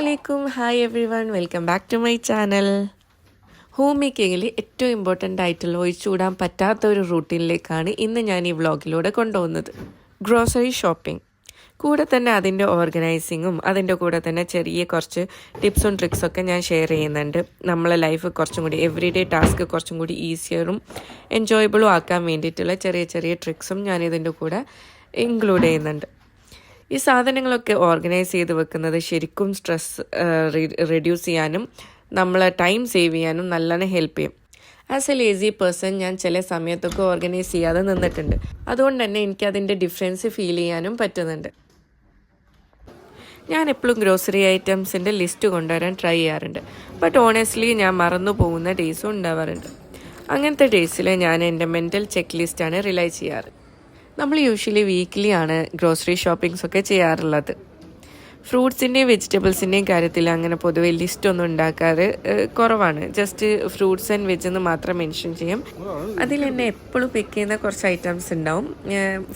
അസ്സലാമലൈക്കും. Hi everyone, welcome back to my channel. Home മേക്കിങ്ങിൽ ഏറ്റവും ഇമ്പോർട്ടൻ്റ് ആയിട്ടുള്ള ഒഴിച്ചുകൂടാൻ പറ്റാത്ത ഒരു റൂട്ടീനിലേക്കാണ് ഇന്ന് ഞാൻ ഈ വ്ളോഗിലൂടെ കൊണ്ടുപോകുന്നത്. Grocery shopping. കൂടെ തന്നെ അതിൻ്റെ ഓർഗനൈസിങ്ങും അതിൻ്റെ കൂടെ തന്നെ ചെറിയ കുറച്ച് ടിപ്സും ട്രിക്സൊക്കെ ഞാൻ ഷെയർ ചെയ്യുന്നുണ്ട്. നമ്മളെ ലൈഫ് കുറച്ചും കൂടി എവറി ഡേ ടാസ്ക് കുറച്ചും കൂടി ഈസിയറും എൻജോയബിളും ആക്കാൻ വേണ്ടിയിട്ടുള്ള ചെറിയ ചെറിയ ട്രിക്സും ഞാൻ ഇതിൻ്റെ കൂടെ ഇൻക്ലൂഡ് ചെയ്യുന്നുണ്ട്. ഈ സാധനങ്ങളൊക്കെ ഓർഗനൈസ് ചെയ്ത് വെക്കുന്നത് ശരിക്കും സ്ട്രെസ് റെഡ്യൂസ് ചെയ്യാനും നമ്മളെ ടൈം സേവ് ചെയ്യാനും നല്ലോണം ഹെൽപ്പ് ചെയ്യും. ആസ് എ ലേസി പേഴ്സൺ ഞാൻ ചില സമയത്തൊക്കെ ഓർഗനൈസ് ചെയ്യാതെ നിന്നിട്ടുണ്ട്. അതുകൊണ്ട് തന്നെ എനിക്കതിൻ്റെ ഡിഫറൻസ് ഫീൽ ചെയ്യാനും പറ്റുന്നുണ്ട്. ഞാൻ എപ്പോഴും ഗ്രോസറി ഐറ്റംസിൻ്റെ ലിസ്റ്റ് കൊണ്ടുവരാൻ ട്രൈ ചെയ്യാറുണ്ട്. ബട്ട് ഓണസ്റ്റ്ലി ഞാൻ മറന്നു പോകുന്ന ഡേയ്സും ഉണ്ടാവാറുണ്ട്. അങ്ങനത്തെ ഡേയ്സിൽ ഞാൻ എൻ്റെ മെൻ്റൽ ചെക്ക് ലിസ്റ്റാണ് റിലൈ ചെയ്യാറ്. നമ്മൾ യൂഷ്വലി വീക്ക്ലി ആണ് ഗ്രോസറി ഷോപ്പിംഗ്സ് ഒക്കെ ചെയ്യാറുള്ളത്. ഫ്രൂട്ട്സിൻ്റെയും വെജിറ്റബിൾസിൻ്റെയും കാര്യത്തിൽ അങ്ങനെ പൊതുവെ ലിസ്റ്റൊന്നും ഉണ്ടാക്കാറ് കുറവാണ്. ജസ്റ്റ് ഫ്രൂട്ട്സ് ആൻഡ് വെജ് എന്ന് മാത്രം മെൻഷൻ ചെയ്യും. അതിൽ എന്നെ എപ്പോഴും പിക്ക് ചെയ്യുന്ന കുറച്ച് ഐറ്റംസ് ഉണ്ടാവും.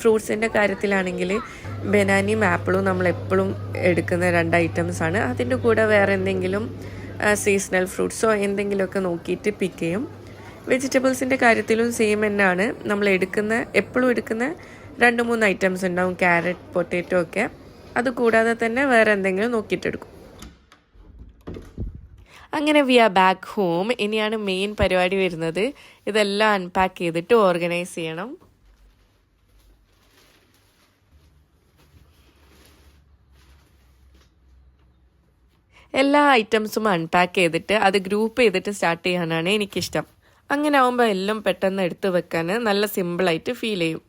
ഫ്രൂട്ട്സിൻ്റെ കാര്യത്തിലാണെങ്കിൽ ബനാനയും ആപ്പിളും നമ്മൾ എപ്പോഴും എടുക്കുന്ന 2 ഐറ്റംസാണ്. അതിൻ്റെ കൂടെ വേറെ എന്തെങ്കിലും സീസണൽ ഫ്രൂട്ട്സോ എന്തെങ്കിലുമൊക്കെ നോക്കിയിട്ട് പിക്ക് ചെയ്യും. വെജിറ്റബിൾസിൻ്റെ കാര്യത്തിലും സെയിം തന്നെയാണ്. നമ്മൾ എപ്പോഴും എടുക്കുന്ന 2-3 ഐറ്റംസ് ഉണ്ടാവും. ക്യാരറ്റ്, പൊട്ടാറ്റോ ഒക്കെ. അതുകൂടാതെ തന്നെ വേറെ എന്തെങ്കിലും നോക്കിയിട്ടെടുക്കും. അങ്ങനെ വി ആർ ബാക്ക് ഹോം. ഇനിയാണ് മെയിൻ പരിപാടി വരുന്നത്. ഇതെല്ലാം അൺപാക്ക് ചെയ്തിട്ട് ഓർഗനൈസ് ചെയ്യണം. എല്ലാ ഐറ്റംസും അൺപാക്ക് ചെയ്തിട്ട് അത് ഗ്രൂപ്പ് ചെയ്തിട്ട് സ്റ്റാർട്ട് ചെയ്യാനാണ് എനിക്കിഷ്ടം. അങ്ങനെ ആകുമ്പോൾ എല്ലാം പെട്ടെന്ന് എടുത്ത് വെക്കാൻ നല്ല സിമ്പിളായിട്ട് ഫീൽ ചെയ്യും.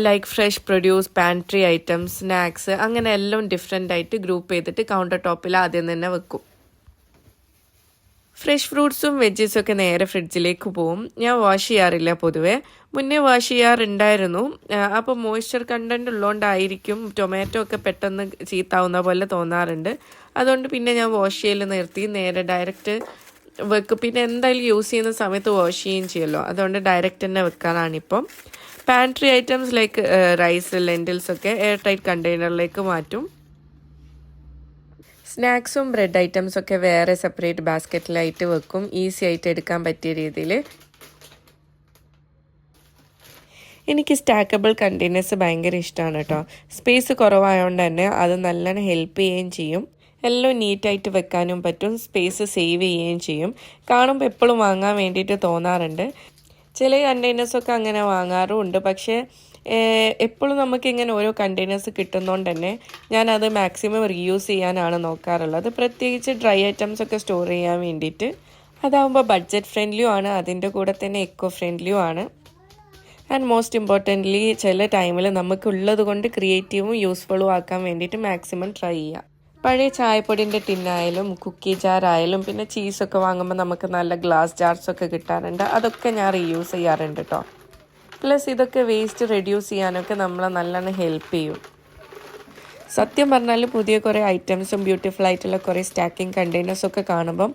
Like fresh produce, pantry items, snacks, അങ്ങനെ എല്ലാം ഡിഫറെൻ്റ് ആയിട്ട് ഗ്രൂപ്പ് ചെയ്തിട്ട് കൗണ്ടർ ടോപ്പിൽ ആദ്യം തന്നെ വെക്കും. ഫ്രഷ് ഫ്രൂട്ട്സും വെജീസും ഒക്കെ നേരെ ഫ്രിഡ്ജിലേക്ക് പോവും. ഞാൻ വാഷ് ചെയ്യാറില്ല പൊതുവേ. മുന്നേ വാഷ് ചെയ്യാറുണ്ടായിരുന്നു. അപ്പോൾ മോയ്സ്ചർ കണ്ടൻറ് ഉള്ളതുകൊണ്ടായിരിക്കും ടൊമാറ്റോ ഒക്കെ പെട്ടെന്ന് ചീത്താവുന്ന പോലെ തോന്നാറുണ്ട്. അതുകൊണ്ട് പിന്നെ ഞാൻ വാഷ് ചെയ്യൽ നിർത്തി. നേരെ ഡയറക്റ്റ് വെക്കും. പിന്നെ എന്തായാലും യൂസ് ചെയ്യുന്ന സമയത്ത് വാഷ് ചെയ്യുകയും ചെയ്യുമല്ലോ. അതുകൊണ്ട് ഡയറക്റ്റ് തന്നെ വെക്കാനാണിപ്പം. Pantry items like rice, lentils ഒക്കെ എയർ ടൈറ്റ് കണ്ടെയ്നറിലേക്ക് മാറ്റും. സ്നാക്സും ബ്രെഡ് ഐറ്റംസൊക്കെ വേറെ സെപ്പറേറ്റ് ബാസ്ക്കറ്റിലായിട്ട് വെക്കും, ഈസി ആയിട്ട് എടുക്കാൻ പറ്റിയ രീതിയിൽ. എനിക്ക് സ്റ്റാക്കബിൾ കണ്ടെയ്നേഴ്സ് ഭയങ്കര ഇഷ്ടമാണ് കേട്ടോ. സ്പേസ് കുറവായതുകൊണ്ട് തന്നെ അത് നല്ലോണം ഹെൽപ്പ് ചെയ്യുകയും ചെയ്യും. എല്ലാം നീറ്റായിട്ട് വെക്കാനും പറ്റും, സ്പേസ് സേവ് ചെയ്യുകയും ചെയ്യും. കാണുമ്പോൾ എപ്പോഴും വാങ്ങാൻ വേണ്ടിയിട്ട് തോന്നാറുണ്ട്. ചില കണ്ടെയ്നേഴ്സൊക്കെ അങ്ങനെ വാങ്ങാറുമുണ്ട്. പക്ഷേ എപ്പോഴും നമുക്കിങ്ങനെ ഓരോ കണ്ടെയ്നേഴ്സ് കിട്ടുന്നതുകൊണ്ട് തന്നെ ഞാനത് മാക്സിമം റീയൂസ് ചെയ്യാനാണ് നോക്കാറുള്ളത്. പ്രത്യേകിച്ച് ഡ്രൈ ഐറ്റംസ് ഒക്കെ സ്റ്റോർ ചെയ്യാൻ വേണ്ടിയിട്ട്. അതാകുമ്പോൾ ബഡ്ജറ്റ് ഫ്രണ്ട്ലിയും ആണ്, അതിൻ്റെ കൂടെ തന്നെ എക്കോ ഫ്രണ്ട്ലിയും ആണ്. ആൻഡ് മോസ്റ്റ് ഇമ്പോർട്ടൻ്റ്ലി ചില ടൈമിൽ നമുക്കുള്ളത് കൊണ്ട് ക്രിയേറ്റീവും യൂസ്ഫുള്ളും ആക്കാൻ വേണ്ടിയിട്ട് മാക്സിമം ട്രൈ ചെയ്യുക. പഴയ ചായപ്പൊടിൻ്റെ ടിന്നായാലും കുക്കി ജാറായാലും പിന്നെ ചീസൊക്കെ വാങ്ങുമ്പോൾ നമുക്ക് നല്ല ഗ്ലാസ് ജാർസൊക്കെ കിട്ടാറുണ്ട്. അതൊക്കെ ഞാൻ റീയൂസ് ചെയ്യാറുണ്ട് കേട്ടോ. പ്ലസ് ഇതൊക്കെ വേസ്റ്റ് റെഡ്യൂസ് ചെയ്യാനൊക്കെ നമ്മളെ നല്ലോണം ഹെൽപ്പ് ചെയ്യും. സത്യം പറഞ്ഞാൽ പുതിയ കുറേ ഐറ്റംസും ബ്യൂട്ടിഫുൾ ആയിട്ടുള്ള കുറേ സ്റ്റാക്കിങ് കണ്ടെയ്നേഴ്സൊക്കെ കാണുമ്പം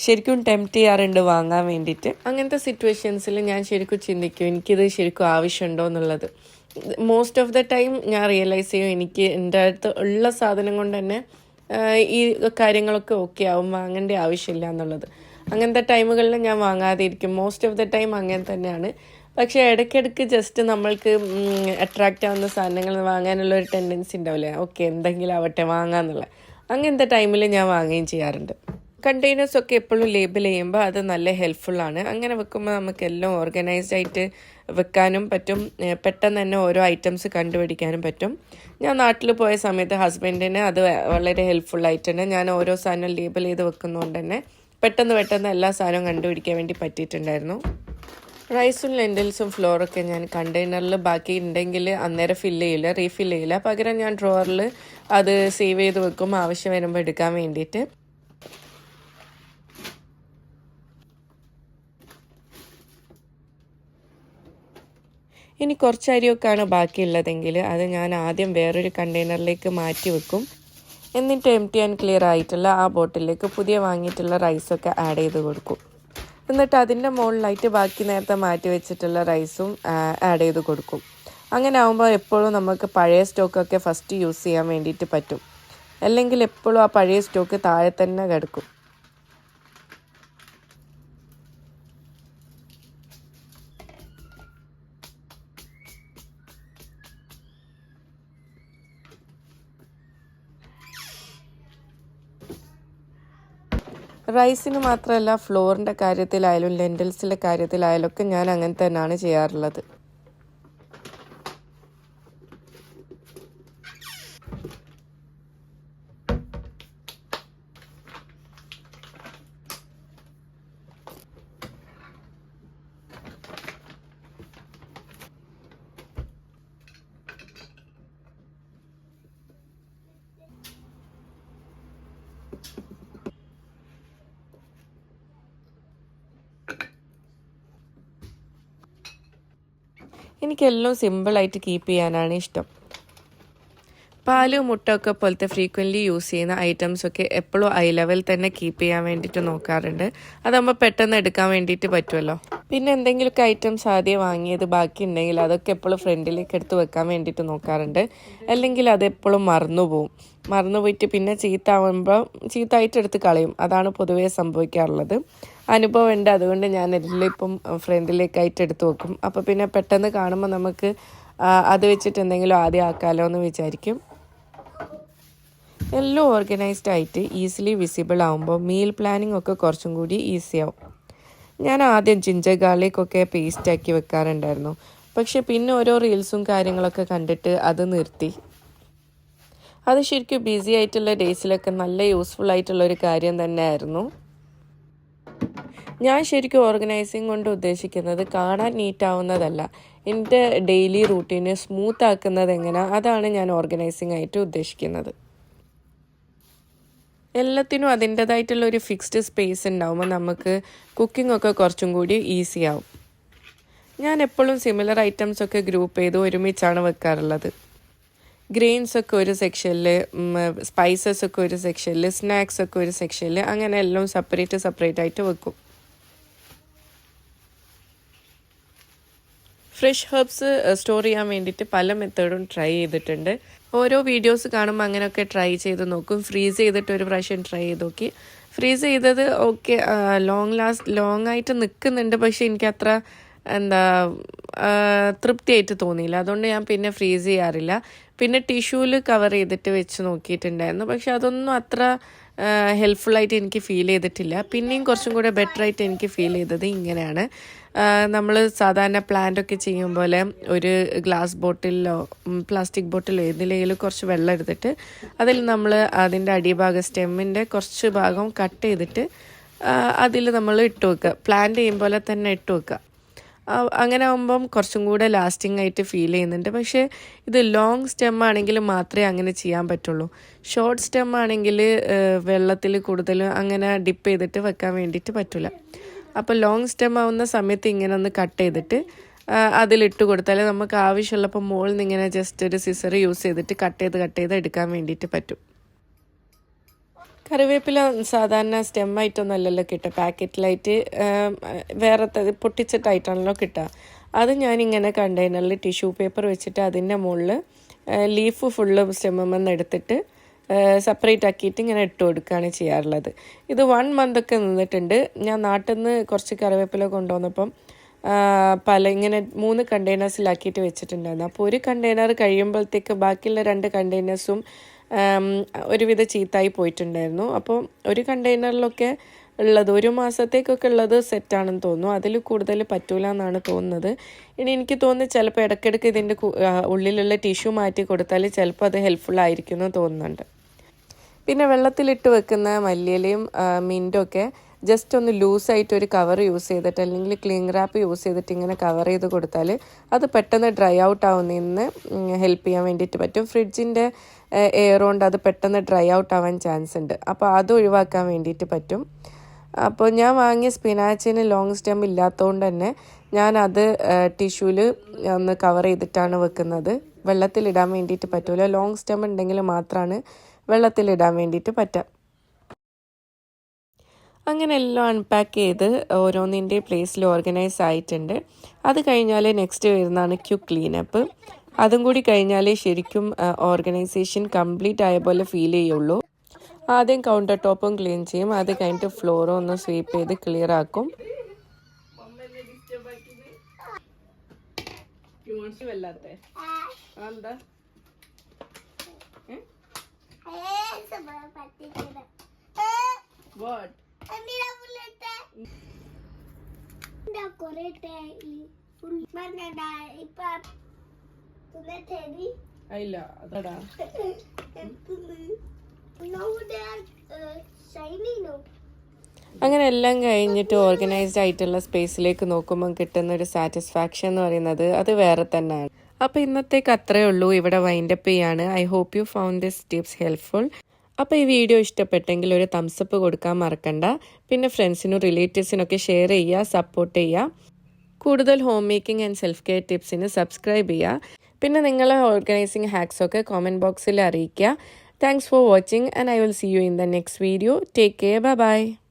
ശരിക്കും ടെംപ്റ്റ് ചെയ്യാറുണ്ട് വാങ്ങാൻ വേണ്ടിയിട്ട്. അങ്ങനത്തെ സിറ്റുവേഷൻസിൽ ഞാൻ ശരിക്കും ചിന്തിക്കും എനിക്കിത് ശരിക്കും ആവശ്യമുണ്ടോ എന്നുള്ളത്. മോസ്റ്റ് ഓഫ് ദ ടൈം ഞാൻ റിയലൈസ് ചെയ്യും എനിക്ക് എൻ്റെ അടുത്ത് ഉള്ള സാധനം കൊണ്ട് തന്നെ ഈ കാര്യങ്ങളൊക്കെ ഓക്കെ ആവും, വാങ്ങേണ്ട ആവശ്യമില്ല എന്നുള്ളത്. അങ്ങനത്തെ ടൈമുകളിൽ ഞാൻ വാങ്ങാതെ ഇരിക്കും. മോസ്റ്റ് ഓഫ് ദ ടൈം അങ്ങനെ തന്നെയാണ്. പക്ഷേ ഇടയ്ക്കിടയ്ക്ക് ജസ്റ്റ് നമ്മൾക്ക് അട്രാക്റ്റ് ആവുന്ന സാധനങ്ങൾ വാങ്ങാനുള്ള ഒരു ടെൻഡൻസി ഉണ്ടാവില്ലേ, ഓക്കെ എന്തെങ്കിലും ആവട്ടെ വാങ്ങാന്നുള്ള. അങ്ങനത്തെ ടൈമിൽ ഞാൻ വാങ്ങുകയും ചെയ്യാറുണ്ട്. കണ്ടെയ്നേഴ്സൊക്കെ എപ്പോഴും ലേബിൾ ചെയ്യുമ്പോൾ അത് നല്ല ഹെൽപ്ഫുള്ളാണ്. അങ്ങനെ വെക്കുമ്പോൾ നമുക്ക് എല്ലാം ഓർഗനൈസ്ഡ് ആയിട്ട് വെക്കാനും പറ്റും. പെട്ടെന്ന് തന്നെ ഓരോ ഐറ്റംസ് കണ്ടുപിടിക്കാനും പറ്റും. ഞാൻ നാട്ടിൽ പോയ സമയത്ത് ഹസ്ബൻഡിന് അത് വളരെ ഹെൽപ്ഫുള്ളായിട്ടുണ്ട്. ഞാൻ ഓരോ സാധനം ലേബിൾ ചെയ്ത് വെക്കുന്നതുകൊണ്ട് തന്നെ പെട്ടെന്ന് എല്ലാ സാധനവും കണ്ടുപിടിക്കാൻ വേണ്ടി പറ്റിയിട്ടുണ്ടായിരുന്നു. റൈസും ലെൻറ്റിൽസും ഫ്ലോറൊക്കെ ഞാൻ കണ്ടെയ്നറിൽ ബാക്കി ഉണ്ടെങ്കിൽ അന്നേരം റീഫിൽ ചെയ്യില്ല. പകരം ഞാൻ ഡ്രോവറിൽ അത് സേവ് ചെയ്ത് വെക്കും ആവശ്യം വരുമ്പോൾ എടുക്കാൻ വേണ്ടിയിട്ട്. ഇനി കുറച്ച് അരിയൊക്കെയാണ് ബാക്കിയുള്ളതെങ്കിൽ അത് ഞാൻ ആദ്യം വേറൊരു കണ്ടെയ്നറിലേക്ക് മാറ്റി വെക്കും. എന്നിട്ട് എംപ്റ്റി ആൻഡ് ക്ലിയർ ആയിട്ടുള്ള ആ ബോട്ടിലേക്ക് പുതിയ വാങ്ങിയിട്ടുള്ള റൈസൊക്കെ ആഡ് ചെയ്ത് കൊടുക്കും. എന്നിട്ട് അതിൻ്റെ മുകളിലായിട്ട് ബാക്കി നേരത്തെ മാറ്റി വെച്ചിട്ടുള്ള റൈസും ആഡ് ചെയ്ത് കൊടുക്കും. അങ്ങനെ ആകുമ്പോൾ എപ്പോഴും നമുക്ക് പഴയ സ്റ്റോക്കൊക്കെ ഫസ്റ്റ് യൂസ് ചെയ്യാൻ വേണ്ടിയിട്ട് പറ്റും. അല്ലെങ്കിൽ എപ്പോഴും ആ പഴയ സ്റ്റോക്ക് താഴെ തന്നെ കിടക്കും. റൈസിന് മാത്രമല്ല, ഫ്ലോറിൻ്റെ കാര്യത്തിലായാലും ലെൻറ്റിൽസിൻ്റെ കാര്യത്തിലായാലും ഒക്കെ ഞാൻ അങ്ങനെ തന്നെയാണ് ചെയ്യാറുള്ളത്. എനിക്കെല്ലാം സിമ്പിളായിട്ട് കീപ്പ് ചെയ്യാനാണ് ഇഷ്ടം. പാല് മുട്ടയൊക്കെ പോലത്തെ ഫ്രീക്വൻ്റ്ലി യൂസ് ചെയ്യുന്ന ഐറ്റംസൊക്കെ എപ്പോഴും ഐ ലെവൽ തന്നെ കീപ്പ് ചെയ്യാൻ വേണ്ടിയിട്ട് നോക്കാറുണ്ട്. അതാകുമ്പോൾ പെട്ടെന്ന് എടുക്കാൻ വേണ്ടിയിട്ട് പറ്റുമല്ലോ. പിന്നെ എന്തെങ്കിലുമൊക്കെ ഐറ്റംസ് ആദ്യം വാങ്ങിയത് ബാക്കി ഉണ്ടെങ്കിൽ അതൊക്കെ എപ്പോഴും ഫ്രണ്ടിലേക്ക് എടുത്ത് വെക്കാൻ വേണ്ടിയിട്ട് നോക്കാറുണ്ട്. അല്ലെങ്കിൽ അതെപ്പോഴും മറന്നുപോയിട്ട് പിന്നെ ചീത്തയായിട്ട് എടുത്ത് കളയും. അതാണ് പൊതുവേ സംഭവിക്കാറുള്ളത്. അനുഭവം ഉണ്ട്. അതുകൊണ്ട് ഞാൻ എല്ലാം ഇപ്പം ഫ്രണ്ടിലേക്കായിട്ട് എടുത്ത് വെക്കും. അപ്പോൾ പിന്നെ പെട്ടെന്ന് കാണുമ്പോൾ നമുക്ക് അത് വെച്ചിട്ട് എന്തെങ്കിലും ആദ്യം ആക്കാമല്ലോ എന്ന് വിചാരിക്കും. എല്ലാം ഓർഗനൈസ്ഡ് ആയിട്ട് ഈസിലി വിസിബിൾ ആകുമ്പോൾ മീൽ പ്ലാനിങ് ഒക്കെ കുറച്ചും കൂടി ഈസിയാവും. ഞാൻ ആദ്യം ജിഞ്ചർ ഗാർലിക്കൊക്കെ പേസ്റ്റാക്കി വെക്കാറുണ്ടായിരുന്നു. പക്ഷെ പിന്നെ ഓരോ റീൽസും കാര്യങ്ങളൊക്കെ കണ്ടിട്ട് അത് നിർത്തി. അത് ശരിക്കും ബിസി ആയിട്ടുള്ള ഡേയ്സിലൊക്കെ നല്ല യൂസ്ഫുൾ ആയിട്ടുള്ളൊരു കാര്യം തന്നെയായിരുന്നു. ഞാൻ ശരിക്കും ഓർഗനൈസിങ് കൊണ്ട് ഉദ്ദേശിക്കുന്നത് കാണാൻ നീറ്റാവുന്നതല്ല, എൻ്റെ ഡെയിലി റൂട്ടീനെ സ്മൂത്ത് ആക്കുന്നത് എങ്ങനെയാണ്, അതാണ് ഞാൻ ഓർഗനൈസിങ് ആയിട്ട് ഉദ്ദേശിക്കുന്നത്. എല്ലാത്തിനും അതിൻ്റേതായിട്ടുള്ള ഒരു ഫിക്സ്ഡ് സ്പേസ് ഉണ്ടാവുമ്പോൾ നമുക്ക് കുക്കിംഗ് ഒക്കെ കുറച്ചും കൂടി ഈസി ആവും. ഞാൻ എപ്പോഴും സിമിലർ ഐറ്റംസ് ഒക്കെ ഗ്രൂപ്പ് ചെയ്ത് ഒരുമിച്ചാണ് വെക്കാറുള്ളത്. ഗ്രെയിൻസ് ഒക്കെ ഒരു സെക്ഷനിൽ, സ്പൈസസ് ഒക്കെ ഒരു സെക്ഷനിൽ, സ്നാക്സ് ഒക്കെ ഒരു സെക്ഷനിൽ, അങ്ങനെ എല്ലാം സെപ്പറേറ്റ് ആയിട്ട് വെക്കും. ഫ്രഷ് ഹെർബ്സ് സ്റ്റോർ ചെയ്യാൻ വേണ്ടിയിട്ട് പല മെത്തേഡും ട്രൈ ചെയ്തിട്ടുണ്ട്. ഓരോ വീഡിയോസ് കാണുമ്പോൾ അങ്ങനെയൊക്കെ ട്രൈ ചെയ്ത് നോക്കും. ഫ്രീസ് ചെയ്തിട്ട് ഒരു പ്രാവശ്യം ട്രൈ ചെയ്ത് നോക്കി. ഫ്രീസ് ചെയ്തത് ഓക്കെ, ലോങ് ആയിട്ട് നിൽക്കുന്നുണ്ട്. പക്ഷെ എനിക്കത്ര തൃപ്തിയായിട്ട് തോന്നിയില്ല. അതുകൊണ്ട് ഞാൻ പിന്നെ ഫ്രീസ് ചെയ്യാറില്ല. പിന്നെ ടിഷ്യൂവിൽ കവർ ചെയ്തിട്ട് വെച്ച് നോക്കിയിട്ടുണ്ടായിരുന്നു. പക്ഷെ അതൊന്നും അത്ര ഹെൽപ്ഫുള്ളായിട്ട് എനിക്ക് ഫീൽ ചെയ്തിട്ടില്ല. പിന്നെയും കുറച്ചും കൂടെ ബെറ്ററായിട്ട് എനിക്ക് ഫീൽ ചെയ്തത് ഇങ്ങനെയാണ്. നമ്മൾ സാധാരണ പ്ലാന്റൊക്കെ ചെയ്യും പോലെ ഒരു ഗ്ലാസ് ബോട്ടിലോ പ്ലാസ്റ്റിക് ബോട്ടിലോ ഏതിലെങ്കിലും കുറച്ച് വെള്ളം എടുത്തിട്ട് അതിൽ നമ്മൾ അതിൻ്റെ അടിഭാഗം സ്റ്റെമ്മിൻ്റെ കുറച്ച് ഭാഗം കട്ട് ചെയ്തിട്ട് അതിൽ നമ്മൾ ഇട്ട് വെക്കുക. പ്ലാന്റ് ചെയ്യും പോലെ തന്നെ ഇട്ട് വെക്കുക. അങ്ങനെ ആകുമ്പം കുറച്ചും കൂടെ ലാസ്റ്റിംഗ് ആയിട്ട് ഫീൽ ചെയ്യുന്നുണ്ട്. പക്ഷേ ഇത് ലോങ് സ്റ്റെം ആണെങ്കിൽ മാത്രമേ അങ്ങനെ ചെയ്യാൻ പറ്റുള്ളൂ. ഷോർട്ട് സ്റ്റെം ആണെങ്കിൽ വെള്ളത്തിൽ കൂടുതലും അങ്ങനെ ഡിപ്പ് ചെയ്തിട്ട് വെക്കാൻ വേണ്ടിയിട്ട് പറ്റില്ല. അപ്പോൾ ലോങ് സ്റ്റെം ആവുന്ന സമയത്ത് ഇങ്ങനെ ഒന്ന് കട്ട് ചെയ്തിട്ട് അതിലിട്ട് കൊടുത്താൽ നമുക്ക് ആവശ്യമുള്ളപ്പോൾ മുകളിൽ നിന്ന് ഇങ്ങനെ ജസ്റ്റ് ഒരു സിസർ യൂസ് ചെയ്തിട്ട് കട്ട് ചെയ്ത് എടുക്കാൻ വേണ്ടിയിട്ട് പറ്റും. കറിവേപ്പില സാധാരണ സ്റ്റെമ്മായിട്ടൊന്നുമല്ലല്ലോ കിട്ടുക, പാക്കറ്റിലായിട്ട് വേറെ പൊട്ടിച്ചിട്ടായിട്ടാണല്ലോ കിട്ടുക. അത് ഞാനിങ്ങനെ കണ്ടെയ്നറിൽ ടിഷ്യൂ പേപ്പർ വെച്ചിട്ട് അതിൻ്റെ മുകളിൽ ലീഫ് ഫുള്ള് സ്റ്റെമ്മെന്ന് എടുത്തിട്ട് സെപ്പറേറ്റ് ആക്കിയിട്ട് ഇങ്ങനെ ഇട്ട് കൊടുക്കുകയാണ് ചെയ്യാറുള്ളത്. ഇത് 1 month ഒക്കെ നിന്നിട്ടുണ്ട്. ഞാൻ നാട്ടിൽ നിന്ന് കുറച്ച് കറിവേപ്പില കൊണ്ടുവന്നപ്പം ഇങ്ങനെ 3 കണ്ടെയ്നേഴ്സിലാക്കിയിട്ട് വെച്ചിട്ടുണ്ടായിരുന്നു. അപ്പോൾ ഒരു കണ്ടെയ്നർ കഴിയുമ്പോഴത്തേക്ക് ബാക്കിയുള്ള 2 കണ്ടെയ്നേഴ്സും ഒരുവിധ ചീത്തായി പോയിട്ടുണ്ടായിരുന്നു. അപ്പോൾ ഒരു കണ്ടെയ്നറിലൊക്കെ ഉള്ളത് 1 മാസത്തേക്കൊക്കെ ഉള്ളത് സെറ്റാണെന്ന് തോന്നുന്നു. അതിൽ കൂടുതൽ പറ്റൂല എന്നാണ് തോന്നുന്നത്. ഇനി എനിക്ക് തോന്നുന്നു ചിലപ്പോൾ ഇടയ്ക്കിടയ്ക്ക് ഇതിൻ്റെ ഉള്ളിലുള്ള ടിഷ്യൂ മാറ്റി കൊടുത്താൽ ചിലപ്പോൾ അത് ഹെൽപ്ഫുൾ ആയിരിക്കും എന്ന് തോന്നുന്നുണ്ട്. പിന്നെ വെള്ളത്തിലിട്ട് വെക്കുന്ന മല്ലിയിലയും മിൻറ്റും ഒക്കെ ജസ്റ്റ് ഒന്ന് ലൂസായിട്ട് ഒരു കവർ യൂസ് ചെയ്തിട്ട് അല്ലെങ്കിൽ ക്ലിംഗ് റാപ്പ് യൂസ് ചെയ്തിട്ട് ഇങ്ങനെ കവർ ചെയ്ത് കൊടുത്താൽ അത് പെട്ടെന്ന് ഡ്രൈ ഔട്ട് ആവുന്നതിന് ഹെൽപ്പ് ചെയ്യാൻ വേണ്ടിയിട്ട് പറ്റും. ഫ്രിഡ്ജിൻ്റെ എയർ കൊണ്ട് അത് പെട്ടെന്ന് ഡ്രൈ ഔട്ട് ആവാൻ ചാൻസ് ഉണ്ട്. അപ്പോൾ അത് ഒഴിവാക്കാൻ വേണ്ടിയിട്ട് പറ്റും. അപ്പോൾ ഞാൻ വാങ്ങിയ സ്പിനാച്ചിന് ലോങ് സ്റ്റെം ഇല്ലാത്തതുകൊണ്ട് തന്നെ ഞാനത് ടിഷ്യൂവിൽ ഒന്ന് കവർ ചെയ്തിട്ടാണ് വെക്കുന്നത്. വെള്ളത്തിലിടാൻ വേണ്ടിയിട്ട് പറ്റില്ല. ലോങ് സ്റ്റെം ഉണ്ടെങ്കിൽ മാത്രമാണ് വെള്ളത്തിലിടാൻ വേണ്ടിയിട്ട് പറ്റാം. അങ്ങനെ എല്ലാം അൺപാക്ക് ചെയ്ത് ഓരോന്നിൻ്റെ പ്ലേസിൽ ഓർഗനൈസ് ആയിട്ടുണ്ട്. അത് കഴിഞ്ഞാൽ നെക്സ്റ്റ് വരുന്നതാണ് ക്യുക്ക് ക്ലീനപ്പ്. അതും കൂടി കഴിഞ്ഞാലേ ശരിക്കും ഓർഗനൈസേഷൻ കംപ്ലീറ്റ് ആയ പോലെ ഫീൽ ചെയ്യുള്ളൂ. ആദ്യം കൗണ്ടർ ടോപ്പും ക്ലീൻ ചെയ്യും, അത് കഴിഞ്ഞിട്ട് ഫ്ലോറും ഒന്ന് സ്വീപ്പ് ചെയ്ത് ക്ലിയർ ആക്കും. അങ്ങനെ എല്ലാം കഴിഞ്ഞിട്ട് ഓർഗനൈസ്ഡ് ആയിട്ടുള്ള സ്പേസിലേക്ക് നോക്കുമ്പോൾ കിട്ടുന്ന ഒരു സാറ്റിസ്ഫാക്ഷൻ എന്ന് പറയുന്നത് അത് വേറെ തന്നെയാണ്. അപ്പോൾ ഇന്നത്തേക്ക് അത്രയേ ഉള്ളൂ. ഇവിടെ വൈൻഡപ്പ് ചെയ്യാണ്. I hope you found this tips helpful. അപ്പോൾ ഈ വീഡിയോ ഇഷ്ടപ്പെട്ടെങ്കിൽ ഒരു തംസപ്പ് കൊടുക്കാൻ മറക്കണ്ട. പിന്നെ ഫ്രണ്ട്സിനും റിലേറ്റീവ്സിനൊക്കെ ഷെയർ ചെയ്യുക, സപ്പോർട്ട് ചെയ്യുക. കൂടുതൽ home making and self care ടിപ്സിന് സബ്സ്ക്രൈബ് ചെയ്യുക. പിന്നെ നിങ്ങളെ ഓർഗനൈസിങ് ഹാക്സൊക്കെ കമൻറ്റ് ബോക്സിൽ അറിയിക്കുക. Thanks for watching and I will see you in the next video. Take care. Bye bye.